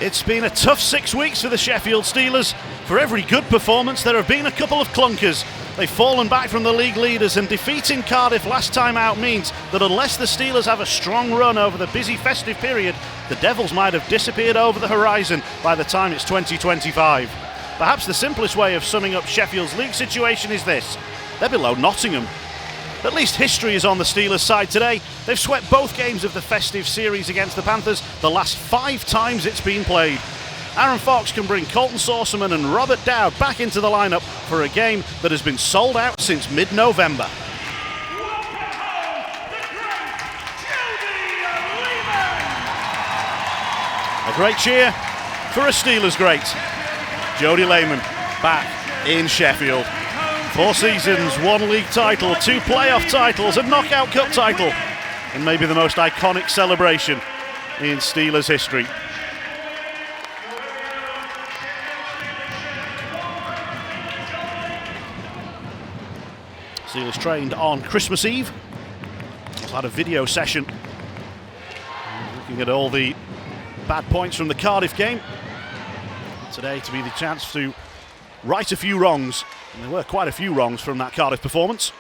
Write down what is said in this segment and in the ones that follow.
It's been a tough 6 weeks for the Sheffield Steelers. For every good performance, there have been a couple of clunkers. They've fallen back from the league leaders, and defeating Cardiff last time out means that unless the Steelers have a strong run over the busy festive period, the Devils might have disappeared over the horizon by the time it's 2025. Perhaps the simplest way of summing up Sheffield's league situation is this: they're below Nottingham. At least history is on the Steelers' side today. They've swept both games of the festive series against the Panthers the last 5 times it's been played. Aaron Fox can bring Colton Saucerman and Robert Dowd back into the lineup for a game that has been sold out since mid-November. A great cheer for a Steelers great. Jody Lehman back in Sheffield. 4 seasons, 1 league title, 2 playoff titles, a knockout cup title, and maybe the most iconic celebration in Steelers history. Steelers trained on Christmas Eve. Also had a video session looking at all the bad points from the Cardiff game. Today to be the chance to right a few wrongs. And there were quite a few wrongs from that Cardiff performance.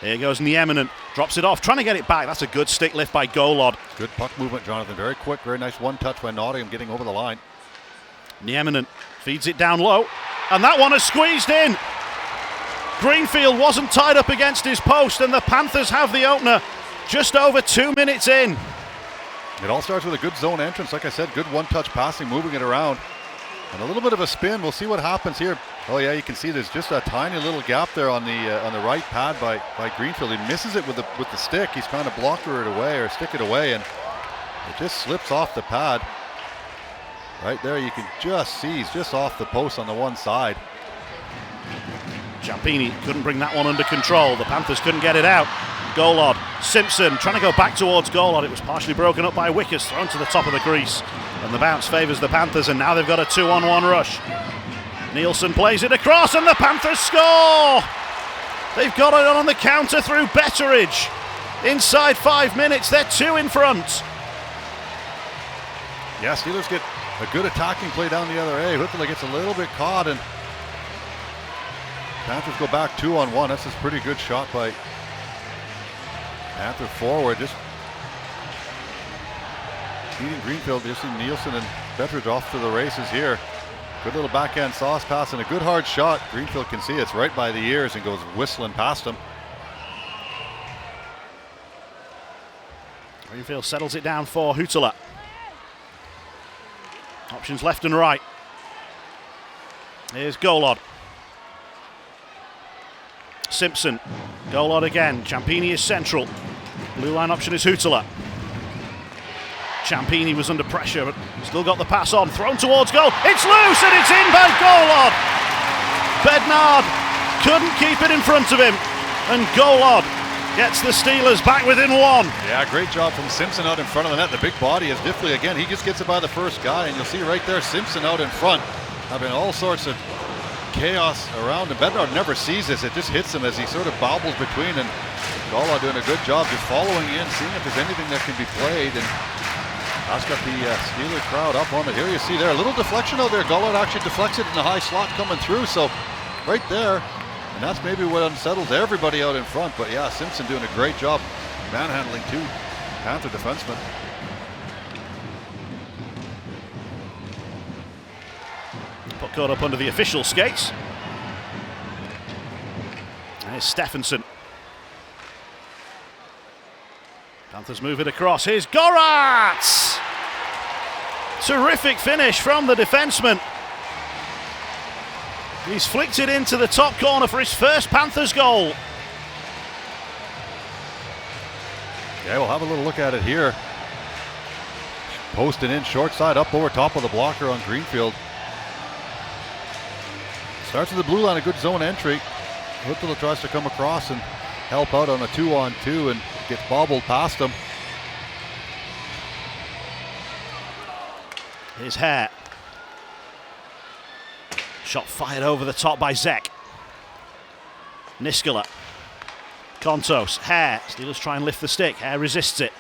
Here goes Nieminen, drops it off, trying to get it back. That's a good stick lift by Golod. Good puck movement, Jonathan. Very quick, very nice one touch by Nottingham getting over the line. Nieminen feeds it down low, and that one is squeezed in. Greenfield wasn't tied up against his post, and the Panthers have the opener just over 2 minutes in. It all starts with a good zone entrance. Like I said, good one-touch passing, moving it around. And a little bit of a spin. We'll see what happens here. Oh yeah, you can see there's just a tiny little gap there on the right pad by Greenfield. He misses it with the stick. He's trying to blocker it away or stick it away, and it just slips off the pad. Right there, you can just see he's just off the post on the one side. Ciampini couldn't bring that one under control. The Panthers couldn't get it out. Golod, Simpson trying to go back towards Golod. It was partially broken up by Wickers, thrown to the top of the crease. And the bounce favours the Panthers, and now they've got a 2-on-1 rush. Nielsen plays it across, and the Panthers score! They've got it on the counter through Betteridge. Inside 5 minutes, they're 2 in front. Yeah, Steelers get a good attacking play down the other end. Whittle gets a little bit caught, and Panthers go back 2-on-1. That's a pretty good shot by Panther forward. Just beating Greenfield. Just see Nielsen and Betteridge off to the races here. Good little backhand sauce pass and a good hard shot. Greenfield can see it's right by the ears and goes whistling past him. Greenfield settles it down for Huttela. Options left and right. Here's Golod. Simpson. Golod again. Ciampini is central. Blue line option is Huttela. Ciampini was under pressure, but still got the pass on. Thrown towards goal. It's loose and it's in by Golod. Bednard couldn't keep it in front of him, and Golod gets the Steelers back within 1. Yeah, great job from Simpson out in front of the net. The big body is Diffley again. He just gets it by the first guy, and you'll see right there Simpson out in front, having all sorts of chaos around him. Bednard never sees this. It just hits him as he sort of bobbles between, and Golod doing a good job just following in, seeing if there's anything that can be played, and that's got the Steeler crowd up on it. Here you see there a little deflection out there. Golod actually deflects it in the high slot coming through, so right there, and that's maybe what unsettles everybody out in front. But yeah, Simpson doing a great job manhandling 2 Panther defensemen. Puck caught up under the official skates. There's Stephenson. Panthers move it across. Here's Goratz! Terrific finish from the defenseman. He's flicked it into the top corner for his first Panthers goal. Yeah, we'll have a little look at it here. Posting in short side up over top of the blocker on Greenfield. Starts with the blue line, a good zone entry. Huttela tries to come across and help out on a 2-on-2 and gets bobbled past him. Here's Hare. Shot fired over the top by Zek. Niskala. Kontos. Hare. Steelers try and lift the stick. Hare resists it.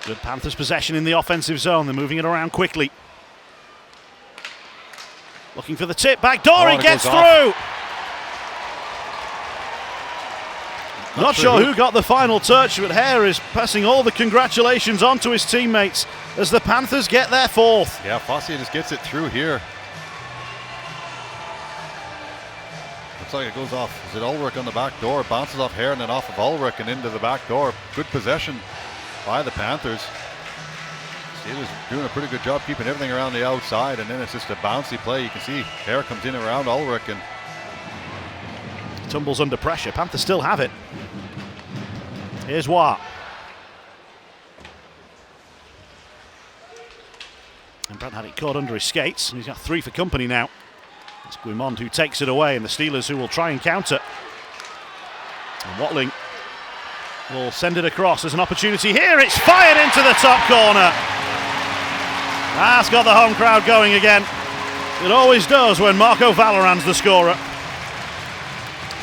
Good Panthers possession in the offensive zone. They're moving it around quickly. Looking for the tip. Back door, it gets through. Not sure who got the final touch, but Hare is passing all the congratulations on to his teammates as the Panthers get their fourth. Yeah, Fossey just gets it through here. Looks like it goes off. Is it Ulrich on the back door? It bounces off Hare and then off of Ulrich and into the back door. Good possession by the Panthers. Steelers doing a pretty good job keeping everything around the outside, and then it's just a bouncy play. You can see Hare comes in around Ulrich and tumbles under pressure. Panthers still have it. Here's Watt. And Brad had it caught under his skates, and he's got 3 for company now. It's Guimond who takes it away, and the Steelers who will try and counter. And Watling will send it across. There's an opportunity here. It's fired into the top corner. That's got the home crowd going again. It always does when Marco Valorant's the scorer.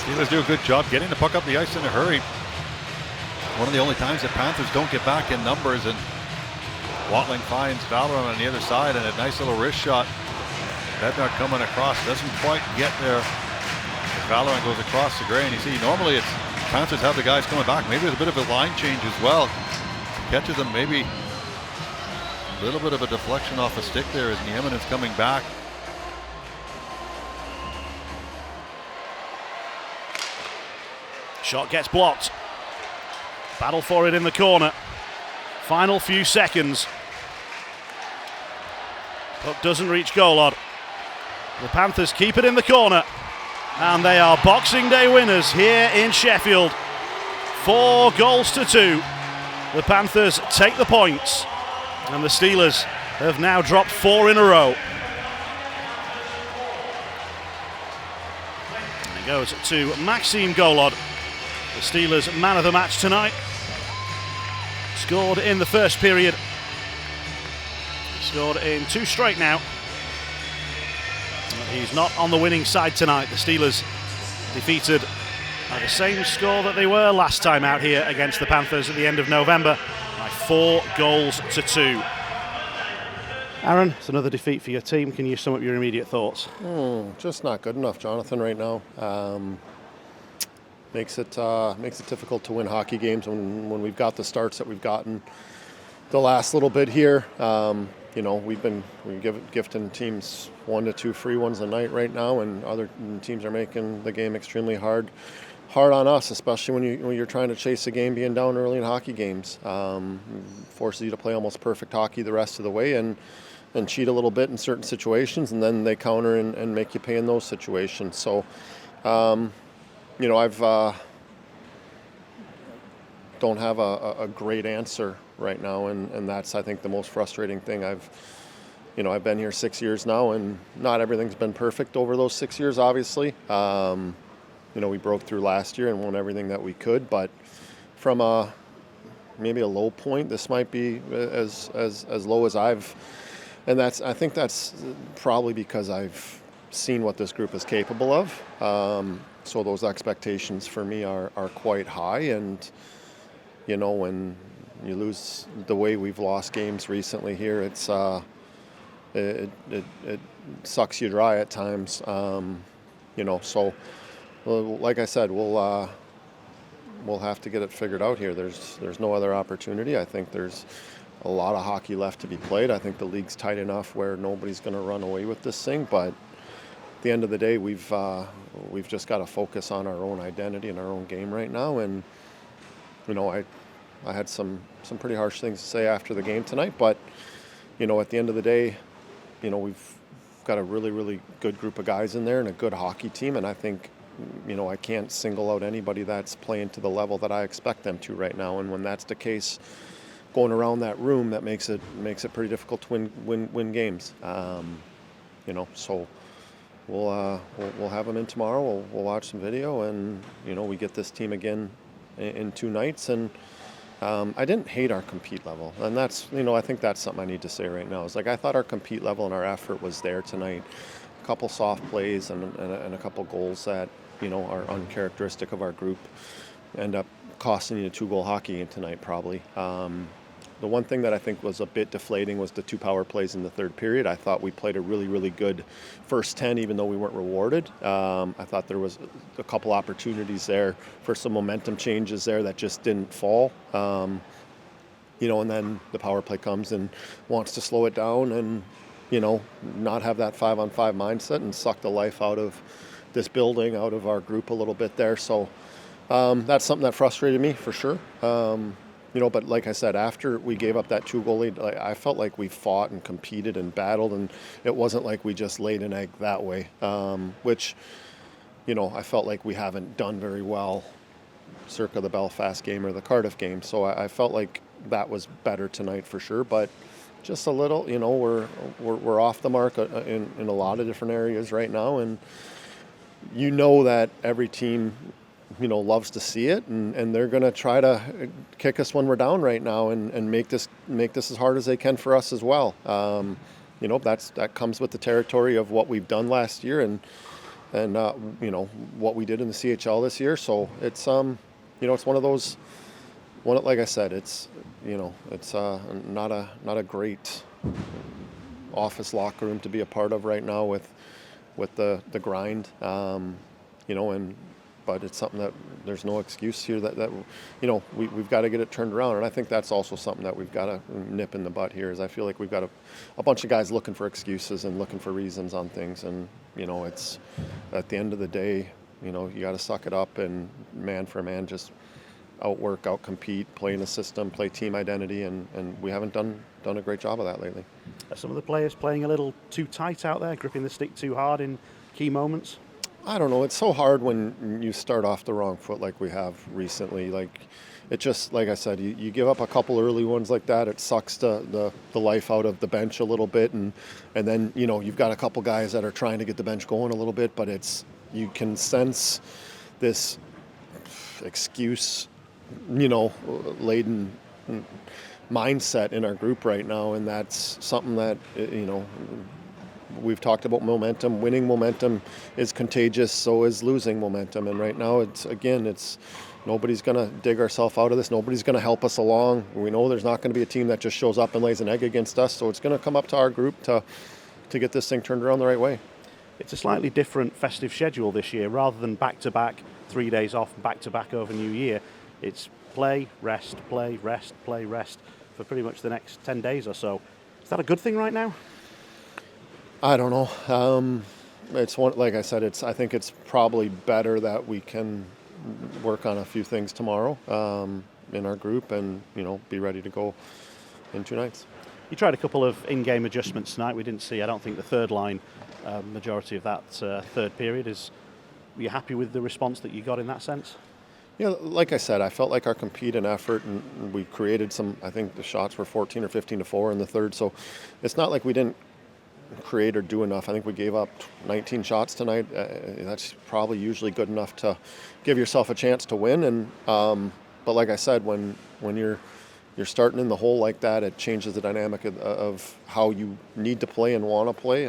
Steelers do a good job getting the puck up the ice in a hurry. One of the only times that Panthers don't get back in numbers, and Watling finds Valorant on the other side, and a nice little wrist shot. Bednar coming across, doesn't quite get there. As Valorant goes across the grain, you see normally it's Panthers have the guys coming back. Maybe there's a bit of a line change as well. Catches them, maybe a little bit of a deflection off the stick there as Nieminen's coming back. Shot gets blocked. Battle for it in the corner. Final few seconds. Puck doesn't reach Golod. The Panthers keep it in the corner. And they are Boxing Day winners here in Sheffield. 4-2. The Panthers take the points. And the Steelers have now dropped 4 in a row. And it goes to Maxime Golod, the Steelers man of the match tonight. Scored in the first period. Scored in 2 straight now. But he's not on the winning side tonight. The Steelers defeated by the same score that they were last time out here against the Panthers at the end of November by 4-2. Aaron, it's another defeat for your team. Can you sum up your immediate thoughts? Just not good enough, Jonathan, right now. Makes it difficult to win hockey games when we've got the starts that we've gotten the last little bit here. We're gifting teams 1 to 2 free ones a night right now, and other teams are making the game extremely hard on us, especially when you're trying to chase a game being down early in hockey games. Forces you to play almost perfect hockey the rest of the way and cheat a little bit in certain situations, and then they counter and make you pay in those situations. So, I've don't have a great answer right now, and that's, I think, the most frustrating thing. I've been here 6 years now, and not everything's been perfect over those 6 years, obviously. We broke through last year and won everything that we could, but from maybe a low point, this might be as low as I think that's probably because I've seen what this group is capable of. So those expectations for me are quite high, and when you lose the way we've lost games recently here, it sucks you dry at times. So like I said, we'll have to get it figured out here. There's no other opportunity. I think there's a lot of hockey left to be played. I think the league's tight enough where nobody's going to run away with this thing, but at the end of the day, we've just got to focus on our own identity and our own game right now. And I had some pretty harsh things to say after the game tonight, but at the end of the day, we've got a really, really good group of guys in there and a good hockey team, and I think I can't single out anybody that's playing to the level that I expect them to right now. And when that's the case, going around that room, that makes it pretty difficult to win games. So we'll have them in tomorrow. We'll watch some video, and we get this team again in 2 nights. And I didn't hate our compete level, and that's I think that's something I need to say right now. Is I thought our compete level and our effort was there tonight. A couple soft plays and a couple goals that are uncharacteristic of our group end up costing you a 2-goal hockey game tonight probably. the one thing that I think was a bit deflating was the 2 power plays in the third period. I thought we played a really, really good first 10, even though we weren't rewarded. I thought there was a couple opportunities there for some momentum changes there that just didn't fall. And then the power play comes and wants to slow it down and, not have that 5-on-5 mindset and suck the life out of this building, out of our group a little bit there. So that's something that frustrated me for sure. But like I said, after we gave up that 2-goal lead, I felt like we fought and competed and battled, and it wasn't like we just laid an egg that way, which, I felt like we haven't done very well circa the Belfast game or the Cardiff game. So I felt like that was better tonight for sure, but just a little, we're off the mark in a lot of different areas right now, and that every team loves to see it, and they're going to try to kick us when we're down right now and make this as hard as they can for us as well. That comes with the territory of what we've done last year and what we did in the CHL this year. So it's it's one of those. Like I said, it's not a great office locker room to be a part of right now with the grind, but it's something that there's no excuse here that we've got to get it turned around. And I think that's also something that we've got to nip in the butt here, is I feel like we've got a bunch of guys looking for excuses and looking for reasons on things. And, it's at the end of the day, you got to suck it up and man for man just outwork, outcompete, play in the system, play team identity. And we haven't done a great job of that lately. Are some of the players playing a little too tight out there, gripping the stick too hard in key moments? I don't know. It's so hard when you start off the wrong foot like we have recently. Like, it just, like I said, you give up a couple early ones like that. It sucks the life out of the bench a little bit. And then, you've got a couple guys that are trying to get the bench going a little bit, but you can sense this excuse, laden mindset in our group right now. And that's something that, we've talked about momentum. Winning momentum is contagious, so is losing momentum. And right now, it's nobody's going to dig ourselves out of this. Nobody's going to help us along. We know there's not going to be a team that just shows up and lays an egg against us. So it's going to come up to our group to get this thing turned around the right way. It's a slightly different festive schedule this year. Rather than back-to-back, 3 days off, back-to-back over New Year, it's play, rest, play, rest, play, rest for pretty much the next 10 days or so. Is that a good thing right now? I don't know. It's one, like I said, I think it's probably better that we can work on a few things tomorrow in our group and, be ready to go in 2 nights. You tried a couple of in-game adjustments tonight. We didn't see, I don't think, the third line majority of that third period. Were you happy with the response that you got in that sense? Yeah, like I said, I felt like our compete and effort, and we created some, I think the shots were 14 or 15-4 in the third. So it's not like we didn't create or do enough. I think we gave up 19 shots tonight. That's probably usually good enough to give yourself a chance to win. And but like I said, when you're starting in the hole like that, it changes the dynamic of how you need to play and want to play.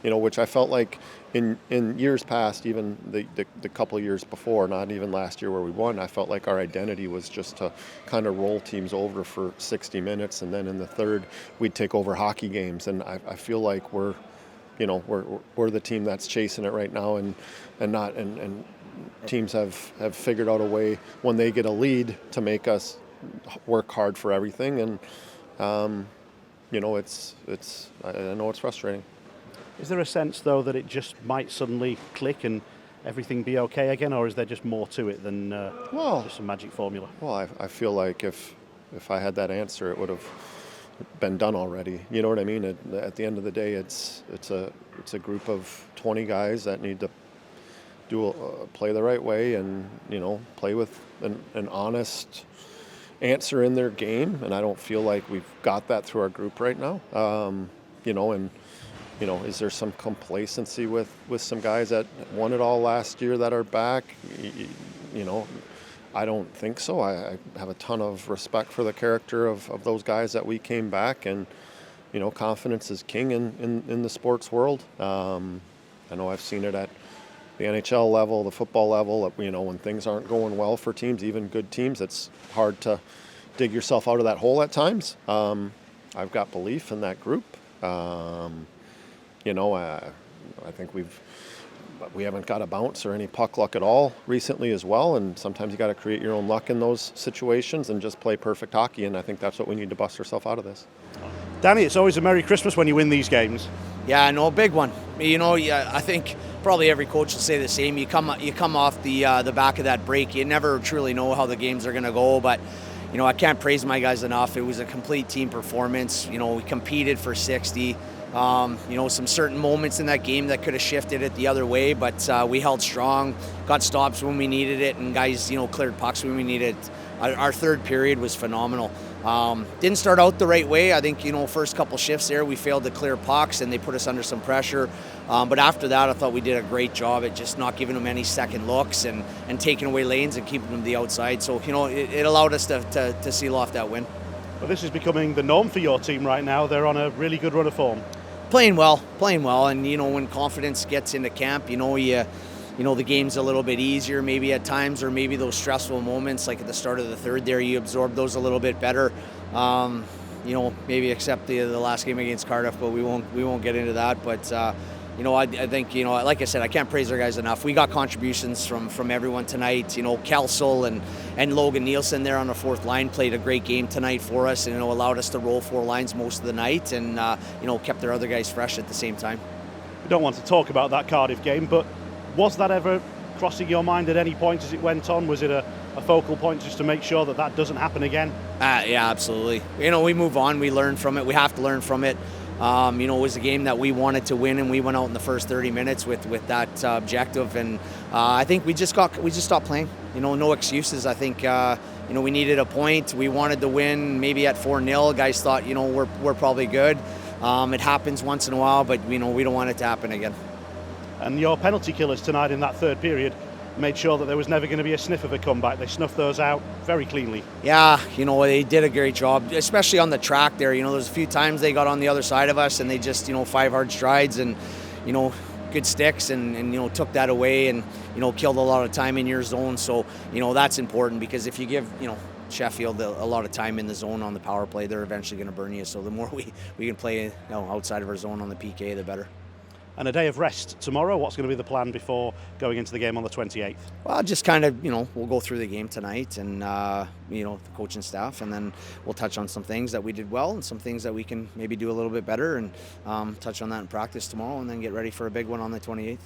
Which I felt like in years past, even the couple of years before, not even last year where we won, I felt like our identity was just to kind of roll teams over for 60 minutes, and then in the third we'd take over hockey games. And I feel like we're the team that's chasing it right now, and teams have figured out a way when they get a lead to make us work hard for everything. And I know it's frustrating. Is there a sense, though, that it just might suddenly click and everything be okay again, or is there just more to it than just a magic formula? Well, I feel like if I had that answer, it would have been done already. You know what I mean? At the end of the day, it's a group of 20 guys that need to play the right way and play with an honest answer in their game. And I don't feel like we've got that through our group right now. Is there some complacency with some guys that won it all last year that are back? I don't think so. I have a ton of respect for the character of those guys that we came back, and confidence is king in the sports world. I know I've seen it at the NHL level, the football level. When things aren't going well for teams, even good teams, it's hard to dig yourself out of that hole at times. I've got belief in that group. I think we haven't got a bounce or any puck luck at all recently as well, and sometimes you got to create your own luck in those situations and just play perfect hockey, and I think that's what we need to bust ourselves out of this. Danny, it's always a Merry Christmas when you win these games. Yeah, no, big one. I think probably every coach will say the same. You come off the back of that break. You never truly know how the games are going to go, but I can't praise my guys enough. It was a complete team performance. We competed for 60. Some certain moments in that game that could have shifted it the other way, but we held strong, got stops when we needed it, and guys, cleared pucks when we needed it. Our third period was phenomenal. Didn't start out the right way. I think, first couple shifts there, we failed to clear pucks and they put us under some pressure. But after that, I thought we did a great job at just not giving them any second looks and taking away lanes and keeping them to the outside. So, it allowed us to seal off that win. Well, this is becoming the norm for your team right now. They're on a really good run of form. Playing well. And, when confidence gets into camp, the game's a little bit easier maybe at times, or maybe those stressful moments like at the start of the third there, you absorb those a little bit better. Maybe except the last game against Cardiff, but we won't get into that. But I think like I said, I can't praise our guys enough. We got contributions from everyone tonight. Kelsel and Logan Nielsen there on the fourth line played a great game tonight for us, and allowed us to roll four lines most of the night, and kept their other guys fresh at the same time. We don't want to talk about that Cardiff game, but was that ever crossing your mind at any point as it went on? Was it a focal point just to make sure that doesn't happen again? Yeah, absolutely. We move on. We learn from it. We have to learn from it. It was a game that we wanted to win, and we went out in the first 30 minutes with that objective. And I think we just stopped playing. No excuses. I think we needed a point. We wanted to win. Maybe at 4-0, guys thought we're probably good. It happens once in a while, but we don't want it to happen again. And your penalty killers tonight in that third period made sure that there was never going to be a sniff of a comeback. They snuffed those out very cleanly. Yeah, they did a great job, especially on the track there. There's a few times they got on the other side of us and they just, 5 hard strides and, good sticks and took that away and, killed a lot of time in your zone. So, that's important, because if you give, Sheffield a lot of time in the zone on the power play, they're eventually going to burn you. So the more we can play outside of our zone on the PK, the better. And a day of rest tomorrow. What's going to be the plan before going into the game on the 28th? Well, just kind of, we'll go through the game tonight and, the coaching staff, and then we'll touch on some things that we did well and some things that we can maybe do a little bit better, and touch on that in practice tomorrow, and then get ready for a big one on the 28th.